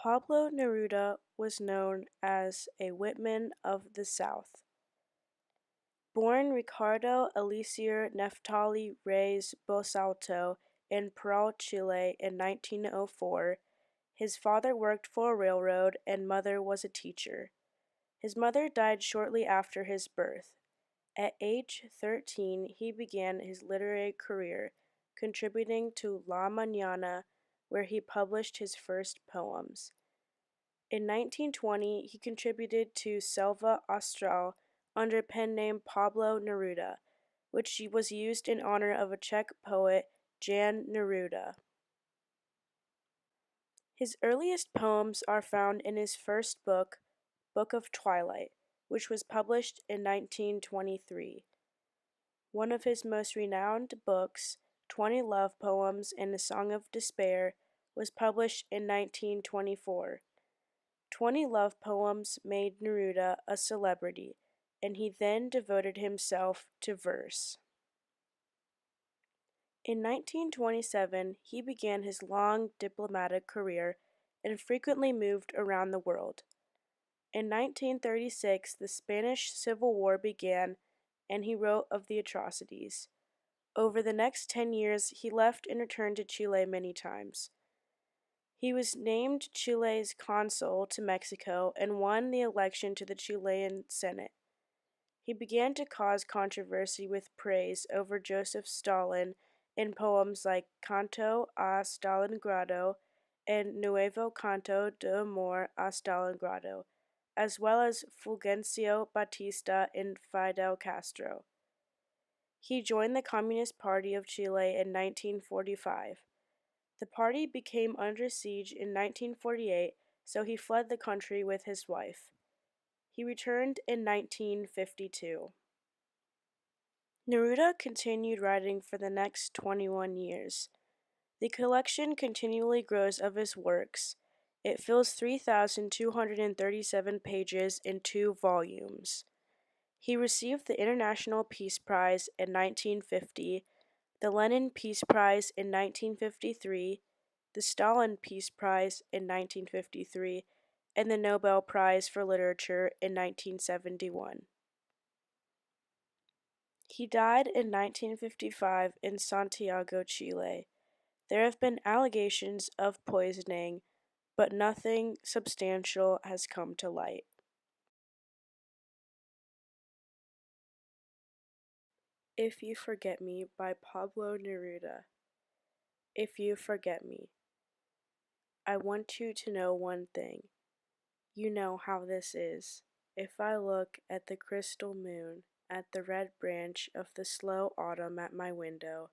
Pablo Neruda was known as a Whitman of the South. Born Ricardo Eliezer Neftali Reyes Bosalto in Parral, Chile in 1904, his father worked for a railroad and mother was a teacher. His mother died shortly after his birth. At age 13, he began his literary career, contributing to La Mañana, where he published his first poems. In 1920, he contributed to Selva Austral under pen name Pablo Neruda, which was used in honor of a Czech poet, Jan Neruda. His earliest poems are found in his first book, Book of Twilight, which was published in 1923. One of his most renowned books, 20 Love Poems and a Song of Despair, was published in 1924. 20 Love Poems made Neruda a celebrity, and he then devoted himself to verse. In 1927, he began his long diplomatic career and frequently moved around the world. In 1936, the Spanish Civil War began, and he wrote of the atrocities. Over the next 10 years, he left and returned to Chile many times. He was named Chile's consul to Mexico and won the election to the Chilean Senate. He began to cause controversy with praise over Joseph Stalin in poems like Canto a Stalingrado and Nuevo Canto de Amor a Stalingrado, as well as Fulgencio Batista and Fidel Castro. He joined the Communist Party of Chile in 1945. The party became under siege in 1948, so he fled the country with his wife. He returned in 1952. Neruda continued writing for the next 21 years. The collection continually grows of his works. It fills 3,237 pages in 2 volumes. He received the International Peace Prize in 1950, the Lenin Peace Prize in 1953, the Stalin Peace Prize in 1953, and the Nobel Prize for Literature in 1971. He died in 1955 in Santiago, Chile. There have been allegations of poisoning, but nothing substantial has come to light. If You Forget Me by Pablo Neruda. If you forget me, I want you to know one thing. You know how this is. If I look at the crystal moon, at the red branch of the slow autumn at my window,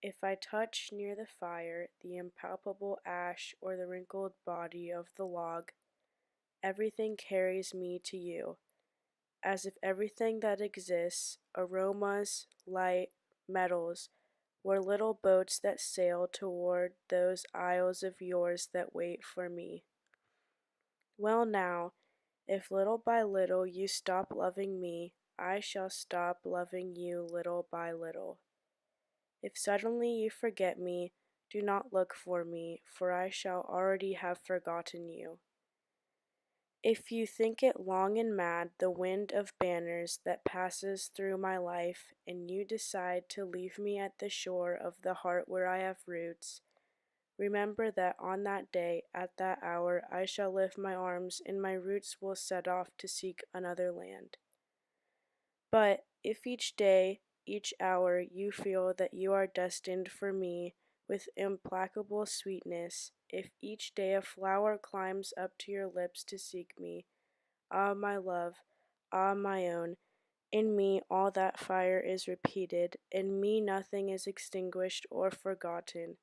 if I touch near the fire the impalpable ash or the wrinkled body of the log, everything carries me to you, as if everything that exists, aromas, light, metals, were little boats that sail toward those isles of yours that wait for me. Well now, if little by little you stop loving me, I shall stop loving you little by little. If suddenly you forget me, do not look for me, for I shall already have forgotten you. If you think it long and mad, the wind of banners that passes through my life, and you decide to leave me at the shore of the heart where I have roots, remember that on that day, at that hour, I shall lift my arms, and my roots will set off to seek another land. But if each day, each hour, you feel that you are destined for me with implacable sweetness, if each day a flower climbs up to your lips to seek me, ah, my love, ah, my own, in me all that fire is repeated, in me nothing is extinguished or forgotten.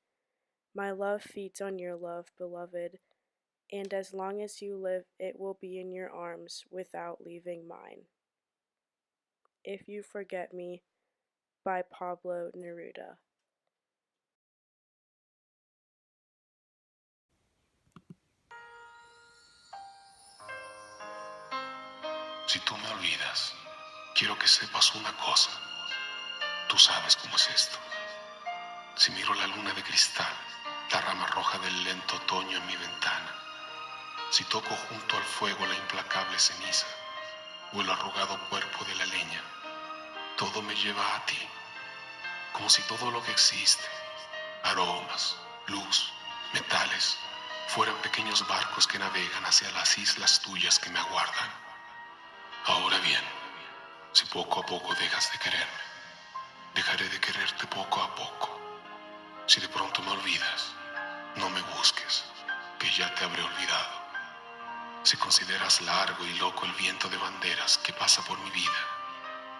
My love feeds on your love, beloved, and as long as you live it will be in your arms without leaving mine. If You Forget Me by Pablo Neruda. Si tú me olvidas, quiero que sepas una cosa. Tú sabes cómo es esto. Si miro la luna de cristal, la rama roja del lento otoño en mi ventana, Si toco junto al fuego la implacable ceniza o el arrugado cuerpo de la leña, todo me lleva a ti, como si todo lo que existe, aromas, luz, metales, fueran pequeños barcos que navegan hacia las islas tuyas que me aguardan. Ahora bien, si poco a poco dejas de quererme, dejaré de quererte poco a poco. Si de pronto me olvidas, no me busques, que ya te habré olvidado. Si consideras largo y loco el viento de banderas que pasa por mi vida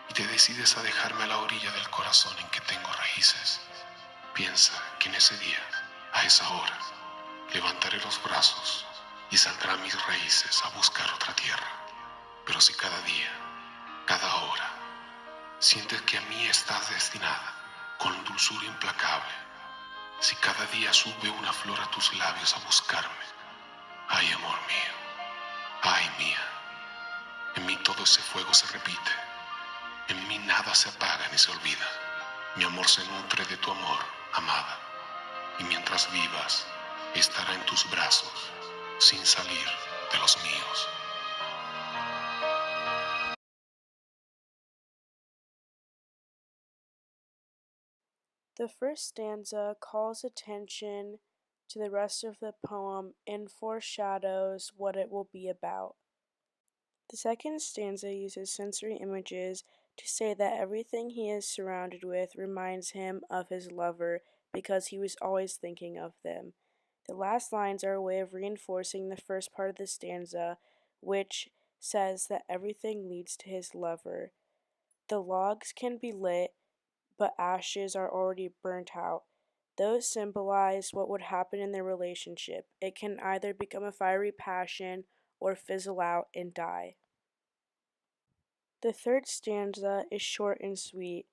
y te decides a dejarme a la orilla del corazón en que tengo raíces, piensa que en ese día, a esa hora, levantaré los brazos y saldrán mis raíces a buscar otra tierra. Pero si cada día, cada hora, sientes que a mí estás destinada con dulzura implacable, si cada día sube una flor a tus labios a buscarme, ay amor mío, ay mía, en mí todo ese fuego se repite, en mí nada se apaga ni se olvida, mi amor se nutre de tu amor, amada, y mientras vivas, estará en tus brazos, sin salir de los míos. The first stanza calls attention to the rest of the poem and foreshadows what it will be about. The second stanza uses sensory images to say that everything he is surrounded with reminds him of his lover because he was always thinking of them. The last lines are a way of reinforcing the first part of the stanza, which says that everything leads to his lover. The logs can be lit, but ashes are already burnt out. Those symbolize what would happen in their relationship. It can either become a fiery passion or fizzle out and die. The third stanza is short and sweet.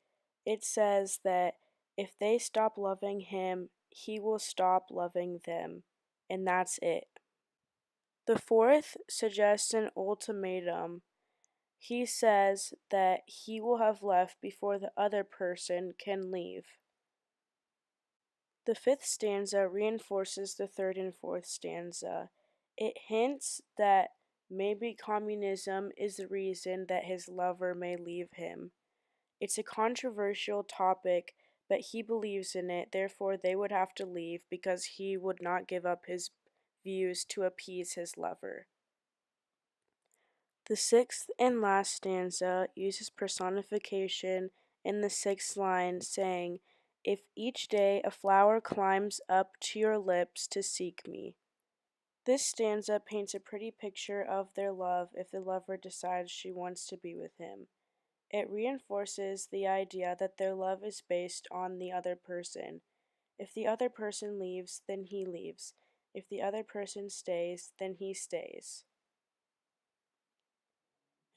It says that if they stop loving him, he will stop loving them, and that's it. The fourth suggests an ultimatum. He says that he will have left before the other person can leave. The fifth stanza reinforces the third and fourth stanza. It hints that maybe communism is the reason that his lover may leave him. It's a controversial topic, but he believes in it, therefore they would have to leave because he would not give up his views to appease his lover. The sixth and last stanza uses personification in the sixth line, saying, "If each day a flower climbs up to your lips to seek me." This stanza paints a pretty picture of their love if the lover decides she wants to be with him. It reinforces the idea that their love is based on the other person. If the other person leaves, then he leaves. If the other person stays, then he stays.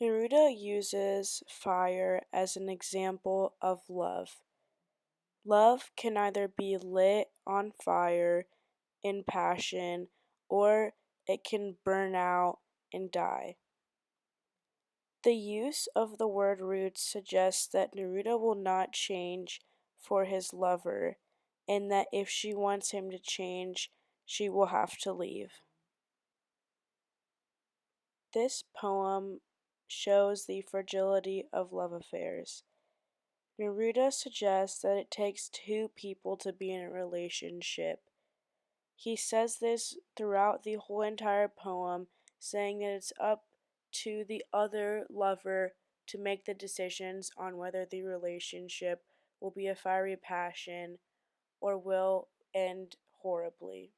Neruda uses fire as an example of love. Love can either be lit on fire in passion or it can burn out and die. The use of the word roots suggests that Neruda will not change for his lover, and that if she wants him to change, she will have to leave. This poem shows the fragility of love affairs. Neruda suggests that it takes two people to be in a relationship. He says this throughout the whole entire poem, saying that it's up to the other lover to make the decisions on whether the relationship will be a fiery passion or will end horribly.